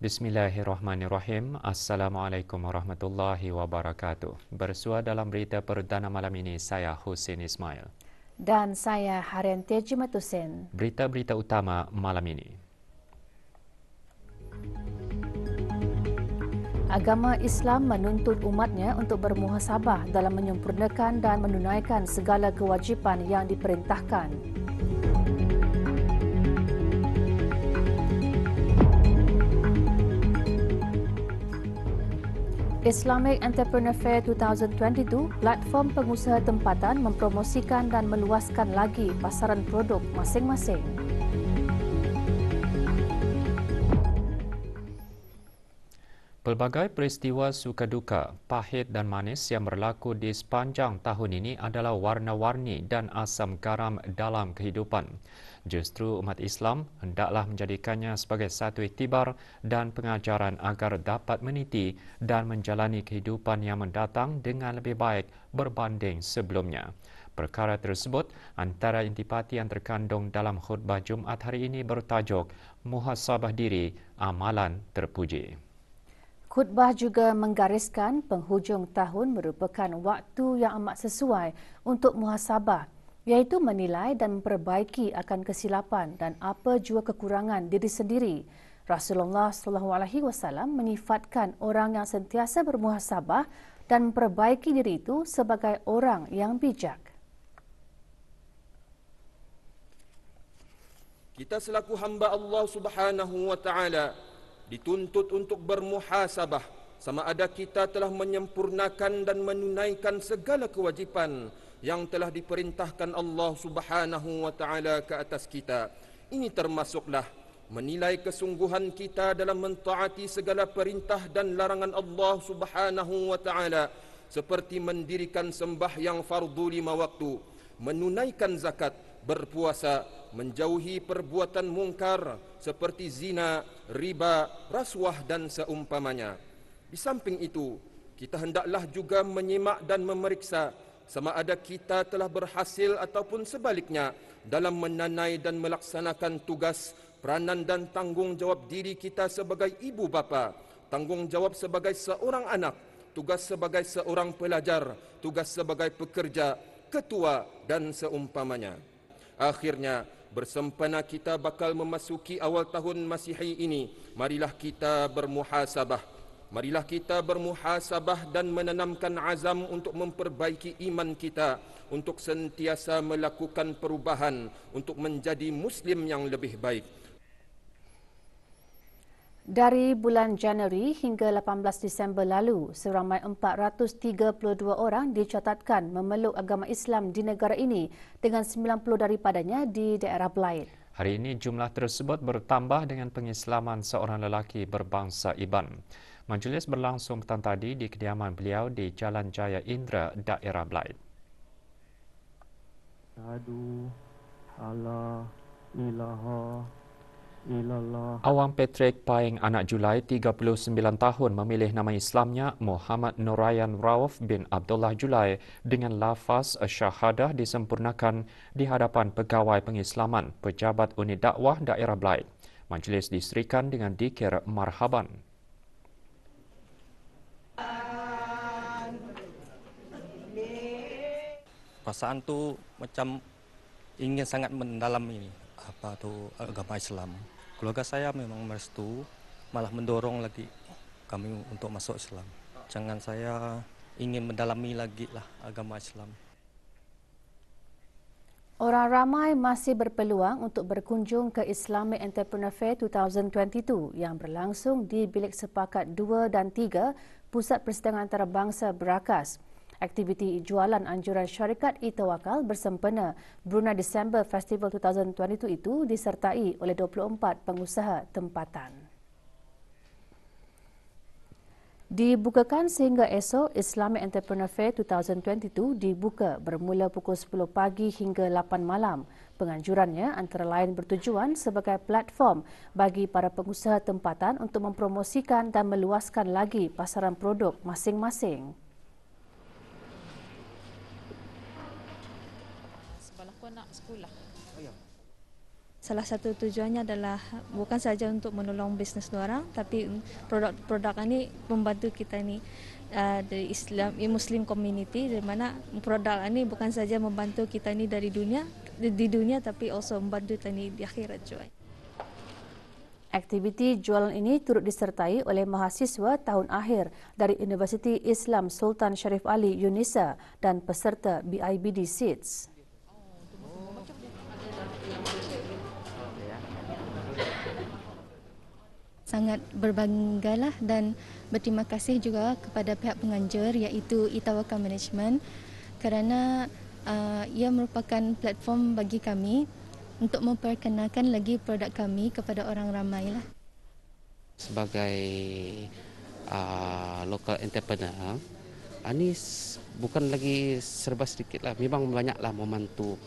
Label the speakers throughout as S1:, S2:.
S1: Bismillahirrahmanirrahim. Assalamualaikum warahmatullahi wabarakatuh. Bersua dalam berita perdana malam ini, saya Hussein Ismail.
S2: Dan saya Haryantia Jimatusen.
S1: Berita-berita utama malam ini.
S2: Agama Islam menuntut umatnya untuk bermuhasabah dalam menyempurnakan dan menunaikan segala kewajipan yang diperintahkan. Islamic Entrepreneur Fair 2022, platform pengusaha tempatan mempromosikan dan meluaskan lagi pasaran produk masing-masing.
S1: Pelbagai peristiwa suka duka, pahit dan manis yang berlaku di sepanjang tahun ini adalah warna-warni dan asam garam dalam kehidupan. Justru umat Islam hendaklah menjadikannya sebagai satu iktibar dan pengajaran agar dapat meniti dan menjalani kehidupan yang mendatang dengan lebih baik berbanding sebelumnya. Perkara tersebut antara intipati yang terkandung dalam khutbah Jumaat hari ini bertajuk Muhasabah Diri, Amalan Terpuji.
S2: Khutbah juga menggariskan penghujung tahun merupakan waktu yang amat sesuai untuk muhasabah, iaitu menilai dan memperbaiki akan kesilapan dan apa jua kekurangan diri sendiri. Rasulullah SAW menyifatkan orang yang sentiasa bermuhasabah dan memperbaiki diri itu sebagai orang yang bijak.
S3: Kita selaku hamba Allah Subhanahu wa taala dituntut untuk bermuhasabah sama ada kita telah menyempurnakan dan menunaikan segala kewajipan yang telah diperintahkan Allah Subhanahu wa taala ke atas kita. Ini termasuklah menilai kesungguhan kita dalam mentaati segala perintah dan larangan Allah Subhanahu wa taala, seperti mendirikan sembahyang fardu 5 waktu, menunaikan zakat, berpuasa, menjauhi perbuatan mungkar seperti zina, riba, rasuah dan seumpamanya. Di samping itu, kita hendaklah juga menyimak dan memeriksa sama ada kita telah berhasil ataupun sebaliknya dalam menanai dan melaksanakan tugas, peranan dan tanggungjawab diri kita sebagai ibu bapa, tanggungjawab sebagai seorang anak, tugas sebagai seorang pelajar, tugas sebagai pekerja, ketua dan seumpamanya. Akhirnya, bersempena kita bakal memasuki awal tahun Masihi ini, marilah kita bermuhasabah. Marilah kita bermuhasabah dan menanamkan azam untuk memperbaiki iman kita, untuk sentiasa melakukan perubahan, untuk menjadi Muslim yang lebih baik.
S2: Dari bulan Januari hingga 18 Disember lalu, seramai 432 orang dicatatkan memeluk agama Islam di negara ini dengan 90 daripadanya di daerah Belait.
S1: Hari ini jumlah tersebut bertambah dengan pengislaman seorang lelaki berbangsa Iban. Majlis berlangsung petang tadi di kediaman beliau di Jalan Jaya Indra, daerah Belait. Awang Patrick Paing anak Julai 39 tahun memilih nama Islamnya Muhammad Nurayan Rauf bin Abdullah Julai dengan lafaz syahadah disempurnakan di hadapan pegawai pengislaman pejabat unit dakwah daerah Belait. Majlis diserikan dengan dikir marhaban.
S4: Perasaan tu macam ingin sangat mendalam ini agama Islam. Keluarga saya memang merestu, malah mendorong lagi kami untuk masuk Islam. Jangan saya ingin mendalami lagi lah agama Islam.
S2: Orang ramai masih berpeluang untuk berkunjung ke Islamic Entrepreneur Fair 2022 yang berlangsung di Bilik Sepakat 2 dan 3 Pusat Persidangan Antarabangsa Berakas. Aktiviti jualan anjuran syarikat e-tawakal bersempena Brunei Disember Festival 2022 itu disertai oleh 24 pengusaha tempatan. Dibukakan sehingga esok, Islamic Entrepreneur Fair 2022 dibuka bermula pukul 10 pagi hingga 8 malam. Penganjurannya antara lain bertujuan sebagai platform bagi para pengusaha tempatan untuk mempromosikan dan meluaskan lagi pasaran produk masing-masing.
S5: Sekolah. Salah satu tujuannya adalah bukan saja untuk menolong bisnes diorang, tapi produk-produk ini membantu kita ni dari Islam, Muslim community, di mana produk ini bukan saja membantu kita ni dari dunia, di dunia, tapi also membantu kita ni di akhirat juga.
S2: Aktiviti jualan ini turut disertai oleh mahasiswa tahun akhir dari Universiti Islam Sultan Sharif Ali UNISA dan peserta BIBD Seeds.
S6: Sangat berbanggalah dan berterima kasih juga kepada pihak penganjur iaitu Itawaka Management kerana ia merupakan platform bagi kami untuk memperkenalkan lagi produk kami kepada orang ramai lah.
S7: Sebagai local entrepreneur, ini bukan lagi serba sedikit lah, memang banyaklah membantu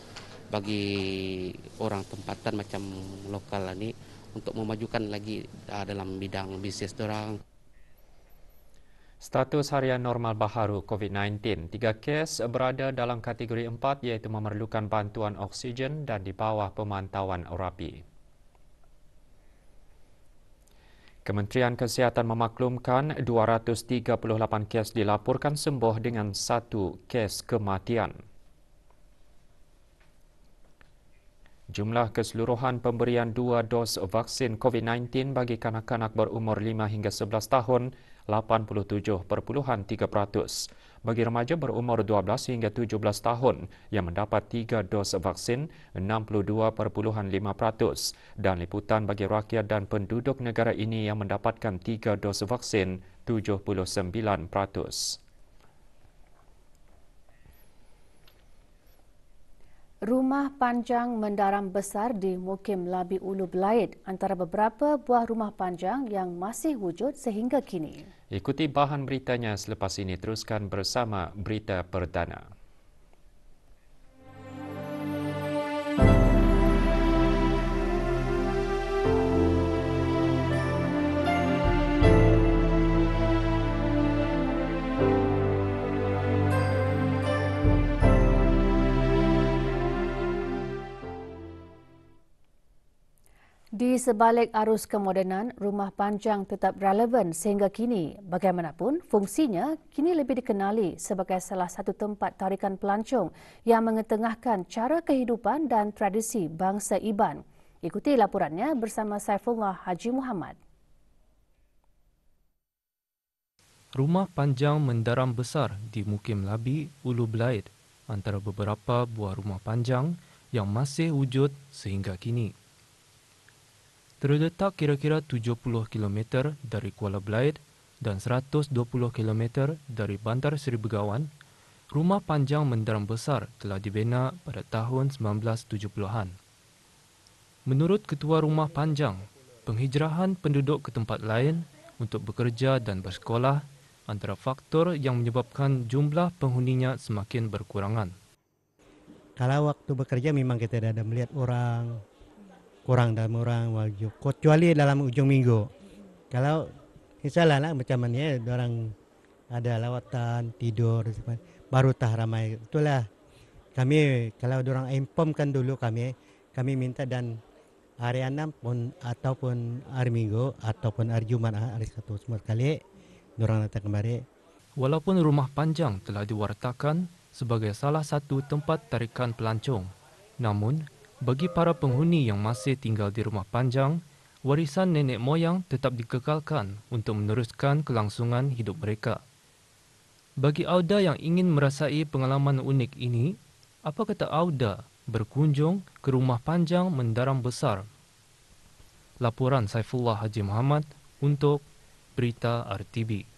S7: bagi orang tempatan macam lokal ini untuk memajukan lagi dalam bidang bisnes dorang.
S1: Status harian normal baharu COVID-19, 3 kes berada dalam kategori 4 iaitu memerlukan bantuan oksigen dan di bawah pemantauan rapi. Kementerian Kesihatan memaklumkan 238 kes dilaporkan sembuh dengan 1 kes kematian. Jumlah keseluruhan pemberian 2 dos vaksin COVID-19 bagi kanak-kanak berumur 5 hingga 11 tahun 87.3%. Bagi remaja berumur 12 hingga 17 tahun yang mendapat 3 dos vaksin 62.5% dan liputan bagi rakyat dan penduduk negara ini yang mendapatkan 3 dos vaksin 79%.
S2: Rumah panjang mendaram besar di Mukim Labi Ulu Belaid antara beberapa buah rumah panjang yang masih wujud sehingga kini.
S1: Ikuti bahan beritanya selepas ini, teruskan bersama Berita Perdana.
S2: Di sebalik arus kemodenan, rumah panjang tetap relevan sehingga kini. Bagaimanapun, fungsinya kini lebih dikenali sebagai salah satu tempat tarikan pelancong yang mengetengahkan cara kehidupan dan tradisi bangsa Iban. Ikuti laporannya bersama Saifullah Haji Muhammad.
S8: Rumah panjang mendaram besar di Mukim Labi, Ulu Belaid antara beberapa buah rumah panjang yang masih wujud sehingga kini. Terletak kira-kira 70 km dari Kuala Belaid dan 120 km dari Bandar Seri Begawan, rumah panjang mendaram besar telah dibina pada tahun 1970-an. Menurut Ketua Rumah Panjang, penghijrahan penduduk ke tempat lain untuk bekerja dan bersekolah antara faktor yang menyebabkan jumlah penghuninya semakin berkurangan.
S9: Kalau waktu bekerja memang kita ada melihat orang, kurang dalam orang wajib, kecuali dalam ujung minggu. Kalau misalnya lah, macam mana orang ada lawatan, tidur, baru tah ramai. Itulah kami, kalau orang informkan dulu kami minta dan hari 6 pun ataupun hari Minggu ataupun hari Jumat, hari Sabtu semua sekali orang datang kembali.
S8: Walaupun rumah panjang telah diwartakan sebagai salah satu tempat tarikan pelancong, namun bagi para penghuni yang masih tinggal di rumah panjang, warisan nenek moyang tetap dikekalkan untuk meneruskan kelangsungan hidup mereka. Bagi Auda yang ingin merasai pengalaman unik ini, apa kata Auda berkunjung ke rumah panjang mendaram besar? Laporan Saifullah Haji Muhammad untuk Berita RTB.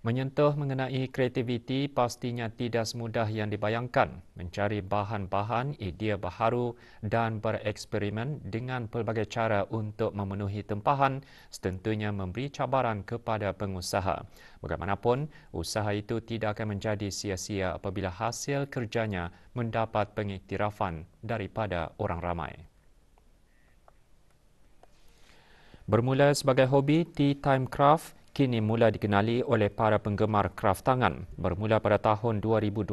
S1: Menyentuh mengenai kreativiti pastinya tidak semudah yang dibayangkan. Mencari bahan-bahan, idea baharu dan bereksperimen dengan pelbagai cara untuk memenuhi tempahan setentunya memberi cabaran kepada pengusaha. Bagaimanapun, usaha itu tidak akan menjadi sia-sia apabila hasil kerjanya mendapat pengiktirafan daripada orang ramai. Bermula sebagai hobi, Tea Time Craft kini mula dikenali oleh para penggemar kraft tangan. Bermula pada tahun 2012,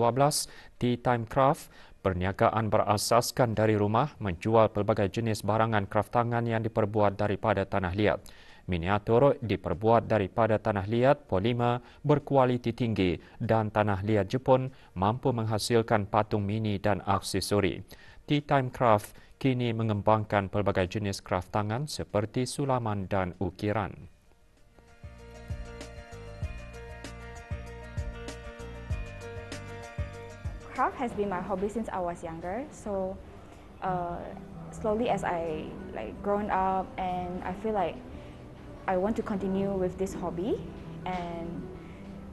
S1: Tea Time Craft, perniagaan berasaskan dari rumah, menjual pelbagai jenis barangan kraft tangan yang diperbuat daripada tanah liat. Miniatur diperbuat daripada tanah liat, polimer, berkualiti tinggi dan tanah liat Jepun mampu menghasilkan patung mini dan aksesori. Tea Time Craft kini mengembangkan pelbagai jenis kraft tangan seperti sulaman dan ukiran.
S10: Craft has been my hobby since I was younger. So slowly as I grown up, and I feel like I want to continue with this hobby. And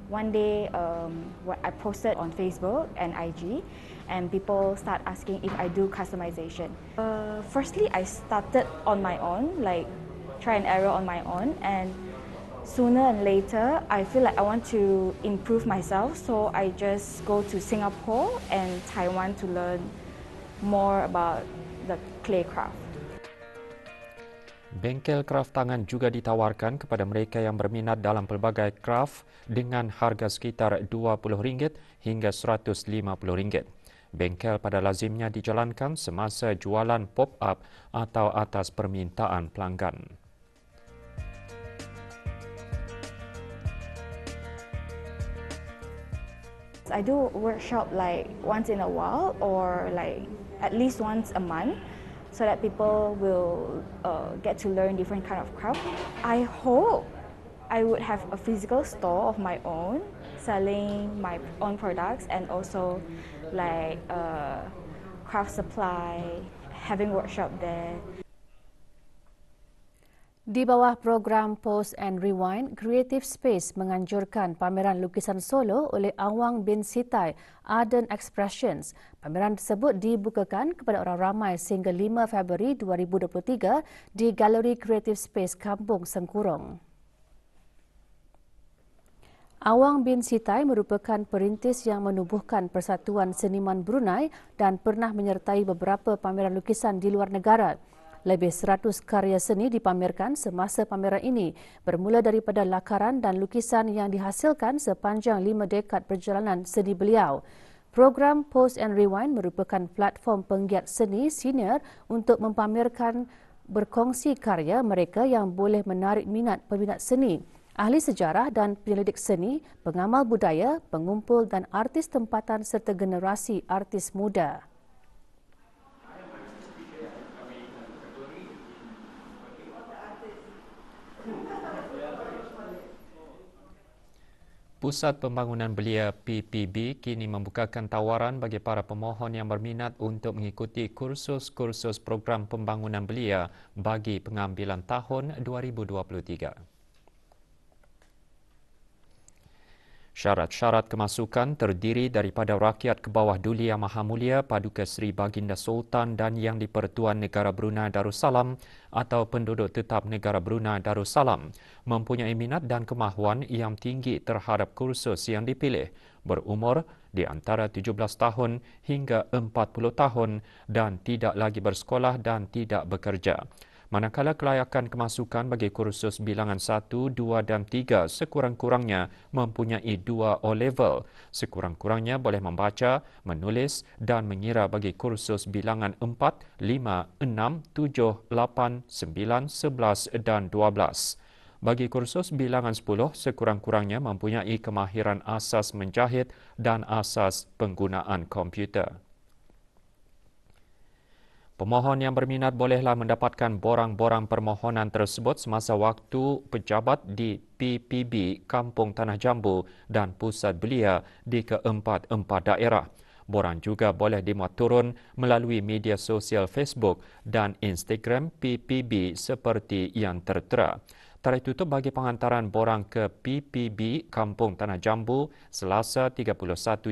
S10: one day, I posted on Facebook and IG, and people start asking if I do customization. Firstly, I started on my own, like try and error on my own, and sooner and later, I feel like I want to improve myself, so I just go to Singapore and Taiwan to learn more about the clay craft.
S1: Bengkel kraft tangan juga ditawarkan kepada mereka yang berminat dalam pelbagai kraft dengan harga sekitar RM20 hingga RM150. Bengkel pada lazimnya dijalankan semasa jualan pop-up atau atas permintaan pelanggan.
S10: I do workshop like once in a while or like at least once a month, so that people will get to learn different kind of craft. I hope I would have a physical store of my own, selling my own products, and also like craft supply, having workshop there.
S2: Di bawah program Pause and Rewind, Creative Space menganjurkan pameran lukisan solo oleh Awang bin Sitai, Ardent Expressions. Pameran tersebut dibukakan kepada orang ramai sehingga 5 Februari 2023 di Galeri Creative Space Kampung Sengkurong. Awang bin Sitai merupakan perintis yang menubuhkan Persatuan Seniman Brunei dan pernah menyertai beberapa pameran lukisan di luar negara. Lebih 100 karya seni dipamerkan semasa pameran ini, bermula daripada lakaran dan lukisan yang dihasilkan sepanjang 5 dekad perjalanan seni beliau. Program Pause and Rewind merupakan platform penggiat seni senior untuk mempamerkan berkongsi karya mereka yang boleh menarik minat peminat seni, ahli sejarah dan penyelidik seni, pengamal budaya, pengumpul dan artis tempatan serta generasi artis muda.
S1: Pusat Pembangunan Belia PPB kini membukakan tawaran bagi para pemohon yang berminat untuk mengikuti kursus-kursus program pembangunan belia bagi pengambilan tahun 2023. Syarat-syarat kemasukan terdiri daripada rakyat ke bawah Duli Yang Maha Mulia Paduka Seri Baginda Sultan dan Yang di-Pertuan Negara Brunei Darussalam atau penduduk tetap Negara Brunei Darussalam mempunyai minat dan kemahuan yang tinggi terhadap kursus yang dipilih, berumur di antara 17 tahun hingga 40 tahun dan tidak lagi bersekolah dan tidak bekerja. Manakala kelayakan kemasukan bagi kursus bilangan 1, 2 dan 3 sekurang-kurangnya mempunyai 2 O-Level. Sekurang-kurangnya boleh membaca, menulis dan mengira bagi kursus bilangan 4, 5, 6, 7, 8, 9, 11 dan 12. Bagi kursus bilangan 10, sekurang-kurangnya mempunyai kemahiran asas menjahit dan asas penggunaan komputer. Pemohon yang berminat bolehlah mendapatkan borang-borang permohonan tersebut semasa waktu pejabat di PPB Kampung Tanah Jambu dan Pusat Belia di keempat-empat daerah. Borang juga boleh dimuat turun melalui media sosial Facebook dan Instagram PPB seperti yang tertera. Tarikh tutup bagi penghantaran borang ke PPB Kampung Tanah Jambu Selasa 31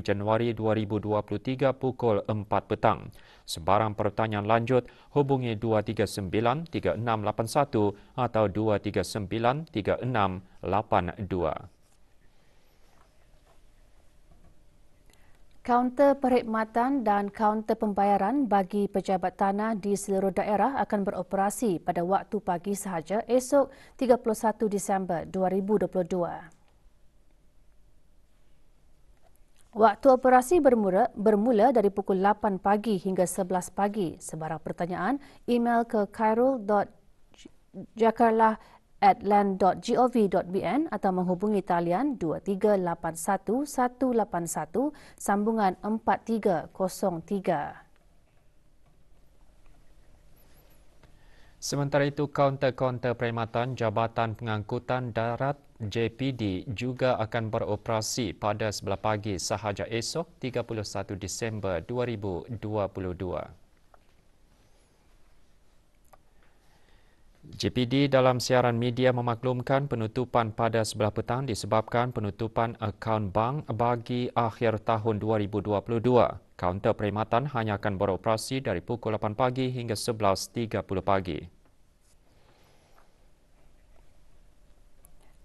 S1: Januari 2023 pukul 4 petang. Sebarang pertanyaan lanjut hubungi 239-3681 atau 239-3682.
S2: Kaunter perkhidmatan dan kaunter pembayaran bagi pejabat tanah di seluruh daerah akan beroperasi pada waktu pagi sahaja esok 31 Disember 2022. Waktu operasi bermula dari pukul 8 pagi hingga 11 pagi. Sebarang pertanyaan, email ke khairul.jakarlah@land.gov.bn atau menghubungi talian 2381 181 sambungan 4303.
S1: Sementara itu, kaunter-kaunter perkhidmatan Jabatan Pengangkutan Darat JPD juga akan beroperasi pada 11 pagi sahaja esok 31 Disember 2022. JPD dalam siaran media memaklumkan penutupan pada 11 petang disebabkan penutupan akaun bank bagi akhir tahun 2022. Kaunter perkhidmatan hanya akan beroperasi dari pukul 8 pagi hingga 11.30 pagi.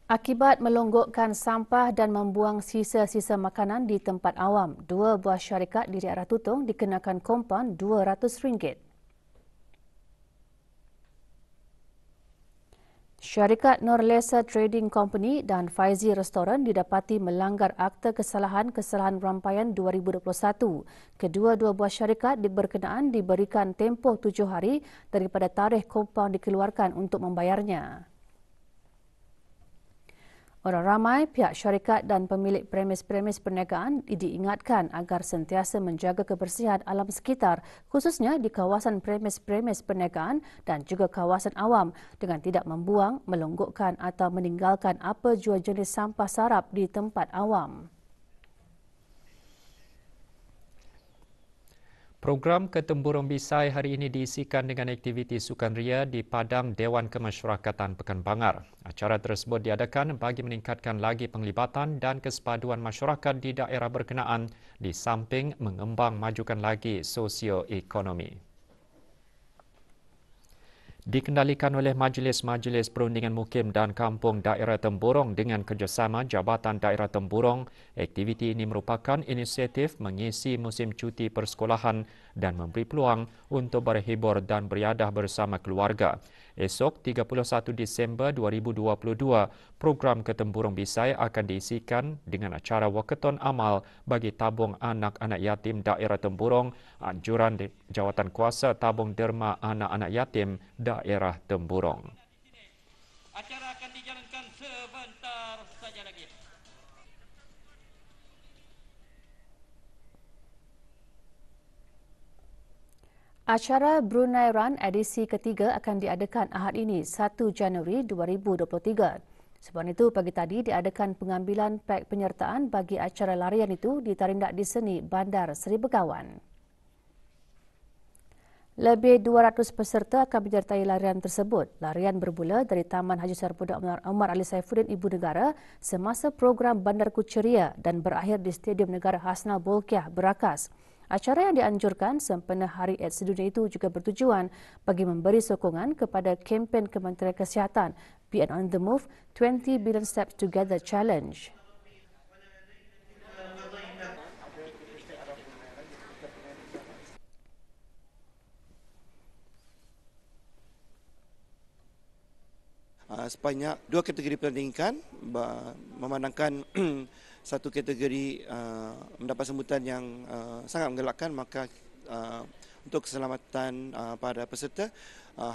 S2: Akibat melonggokkan sampah dan membuang sisa-sisa makanan di tempat awam, 2 buah syarikat di daerah Tutong dikenakan kompaun RM200. Syarikat Norlesa Trading Company dan Faizi Restoran didapati melanggar Akta Kesalahan Rampaian 2021. Kedua-dua buah syarikat berkenaan diberikan tempoh 7 hari daripada tarikh kompaun dikeluarkan untuk membayarnya. Orang ramai, pihak syarikat dan pemilik premis-premis perniagaan diingatkan agar sentiasa menjaga kebersihan alam sekitar, khususnya di kawasan premis-premis perniagaan dan juga kawasan awam dengan tidak membuang, melonggokkan atau meninggalkan apa jua jenis sampah sarap di tempat awam.
S1: Program Ketempurung Bisai hari ini diisikan dengan aktiviti sukan-ria di Padang Dewan Kemasyarakatan Pekan Bangar. Acara tersebut diadakan bagi meningkatkan lagi penglibatan dan kesepaduan masyarakat di daerah berkenaan di samping mengembang majukan lagi sosioekonomi. Dikendalikan oleh Majlis-Majlis Perundingan Mukim dan Kampung Daerah Temburong dengan kerjasama Jabatan Daerah Temburong, aktiviti ini merupakan inisiatif mengisi musim cuti persekolahan dan memberi peluang untuk berhibur dan beriadah bersama keluarga. Esok 31 Disember 2022, program Ketempurung Bisai akan diisikan dengan acara wakaton amal bagi tabung anak-anak yatim daerah Temburong, anjuran Jawatan Kuasa Tabung Derma Anak-anak Yatim daerah Temburong.
S11: Acara akan dijalankan sebentar saja lagi.
S2: Acara Brunei Run edisi ketiga akan diadakan Ahad ini 1 Januari 2023. Sebab itu pagi tadi diadakan pengambilan pek penyertaan bagi acara larian itu di Tarindak di Seni Bandar Seri Begawan. Lebih 200 peserta akan menyertai larian tersebut. Larian bermula dari Taman Haji Sarpudak Omar Ali Saifuddin Ibu Negara semasa program Bandarku Ceria dan berakhir di Stadium Negara Hasna Bolkiah Berakas. Acara yang dianjurkan sempena Hari AIDS Sedunia itu juga bertujuan bagi memberi sokongan kepada kempen Kementerian Kesihatan Be On The Move 20 Billion Steps Together Challenge.
S12: Sebanyak 2 kategori pertandingan memandangkan satu kategori mendapat sambutan yang sangat menggelakkan, maka untuk keselamatan para peserta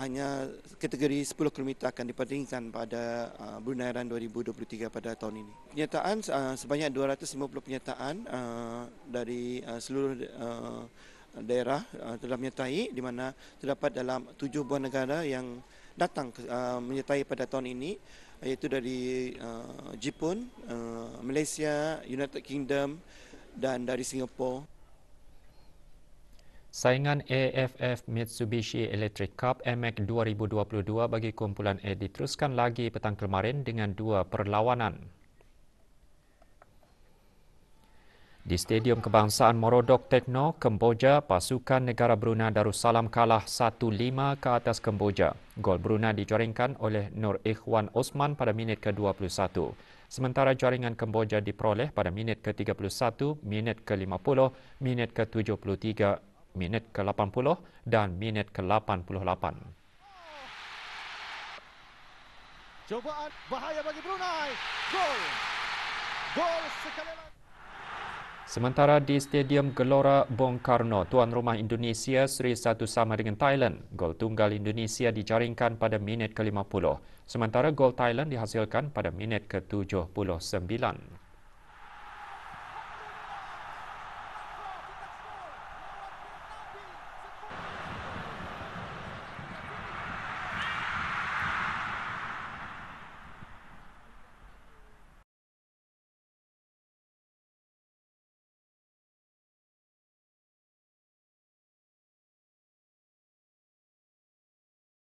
S12: hanya kategori 10 km akan dipertandingkan pada Brunei Run 2023 pada tahun ini. Penyertaan sebanyak 250 penyertaan dari seluruh daerah telah menyertai, di mana terdapat dalam 7 buah negara yang datang menyertai pada tahun ini, iaitu dari Jepun, Malaysia, United Kingdom dan dari Singapura.
S1: Saingan AFF Mitsubishi Electric Cup MX 2022 bagi kumpulan A diteruskan lagi petang kemarin dengan 2 perlawanan. Di Stadium Kebangsaan Morodok Tekno, Kemboja, pasukan negara Brunei Darussalam kalah 1-5 ke atas Kemboja. Gol Brunei dijaringkan oleh Nur Ikhwan Osman pada minit ke-21. Sementara jaringan Kemboja diperoleh pada minit ke-31, minit ke-50, minit ke-73, minit ke-80 dan minit ke-88.
S13: Cobaan bahaya bagi Brunei. Gol. Gol sekali lagi.
S1: Sementara di Stadium Gelora Bung Karno, tuan rumah Indonesia seri 1 sama dengan Thailand. Gol tunggal Indonesia dijaringkan pada minit ke-50. Sementara gol Thailand dihasilkan pada minit ke-79.